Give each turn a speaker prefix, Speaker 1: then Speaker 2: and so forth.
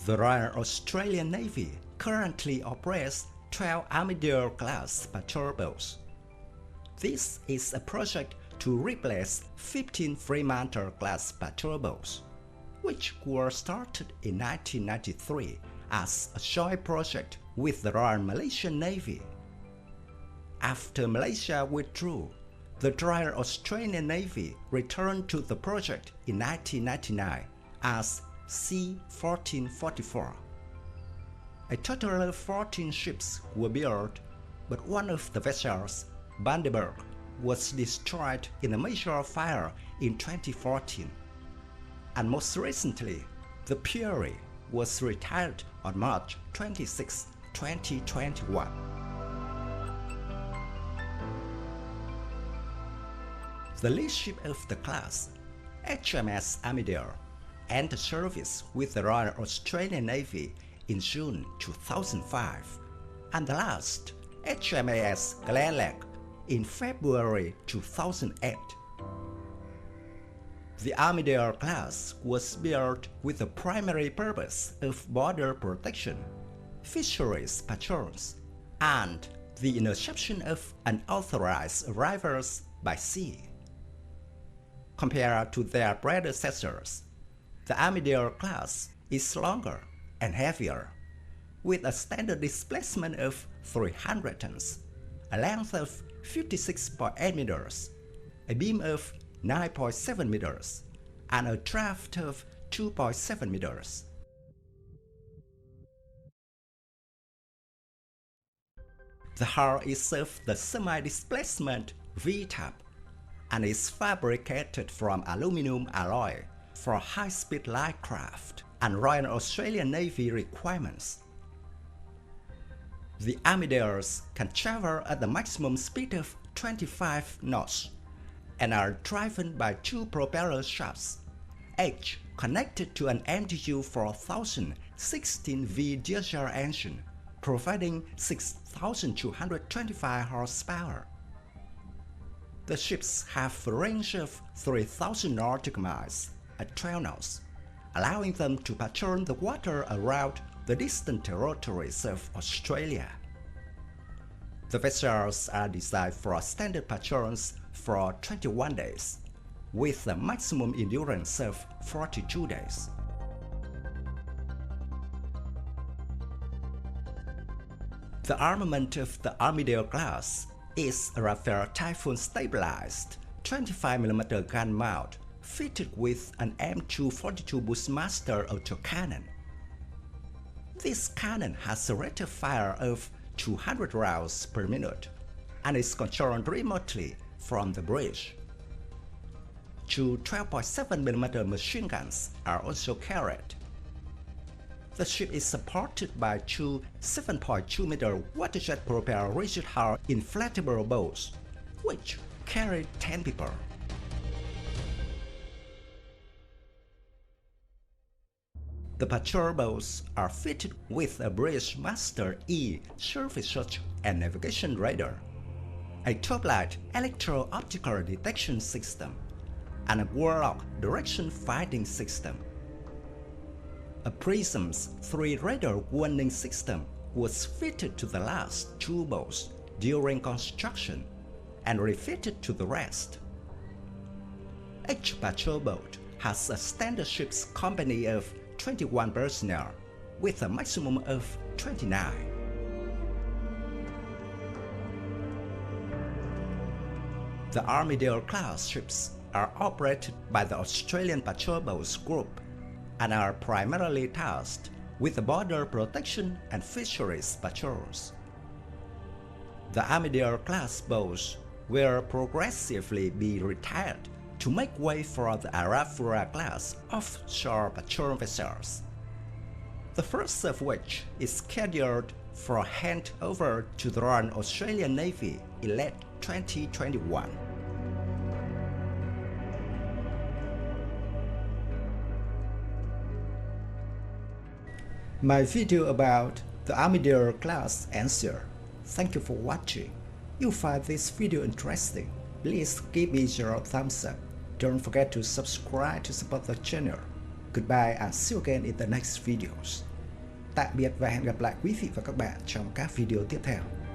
Speaker 1: The Royal Australian Navy currently operates 12 Armidale-class patrol boats. This is a project to replace 15 Fremantle-class patrol boats, which were started in 1993 as a joint project with the Royal Malaysian Navy. After Malaysia withdrew, the Royal Australian Navy returned to the project in 1999 as C-1444. A total of 14 ships were built, but one of the vessels, Bundaberg, was destroyed in a major fire in 2014. And most recently, the Pirie was retired on March 26, 2021. The lead ship of the class, HMS Armidale, entered service with the Royal Australian Navy in June 2005, and the last, HMAS Glenelg, in February 2008. The Armidale-class was built with the primary purpose of border protection, fisheries patrols, and the interception of unauthorized arrivals by sea. Compared to their predecessors, the Armidale-class is longer and heavier, with a standard displacement of 300 tons, a length of 56.8 meters, a beam of 9.7 meters, and a draft of 2.7 meters. The hull is of the semi-displacement V-type and is fabricated from aluminum alloy for high-speed light craft and Royal Australian Navy requirements. The Armidales can travel at the maximum speed of 25 knots and are driven by two propeller shafts, each connected to an MTU 4000 16V diesel engine, providing 6,225 horsepower. The ships have a range of 3,000 nautical miles at 12 knots, allowing them to patrol the water around the distant territories of Australia. The vessels are designed for standard patrols for 21 days, with a maximum endurance of 42 days. The armament of the Armidale-class is a Rafale Typhoon stabilized 25mm gun mount fitted with an M242 Bushmaster autocannon. This cannon has a rate of fire of 200 rounds per minute and is controlled remotely from the bridge. Two 12.7mm machine guns are also carried. The ship is supported by two 7.2-meter waterjet propelled rigid hull inflatable boats, which carry 10 people. The patrol boats are fitted with a Bridgemaster E surface search and navigation radar, a top-light electro-optical detection system, and a Warlock direction finding system. A Prism's 3 radar warning system was fitted to the last two boats during construction and refitted to the rest. Each patrol boat has a standard ship's company of 21 personnel, with a maximum of 29. The Armidale-class ships are operated by the Australian Patrol Boats Group and are primarily tasked with the border protection and fisheries patrols. The Armidale-class boats will progressively be retired to make way for the Arafura-class offshore patrol vessels, the first of which is scheduled for handover to the Royal Australian Navy in late 2021. My video about the Armidale-class answer. Thank you for watching. If you find this video interesting, please give me your thumbs up. Don't forget to subscribe to support the channel. Goodbye and see you again in the next videos. Tạm biệt và hẹn gặp lại quý vị và các bạn trong các video tiếp theo.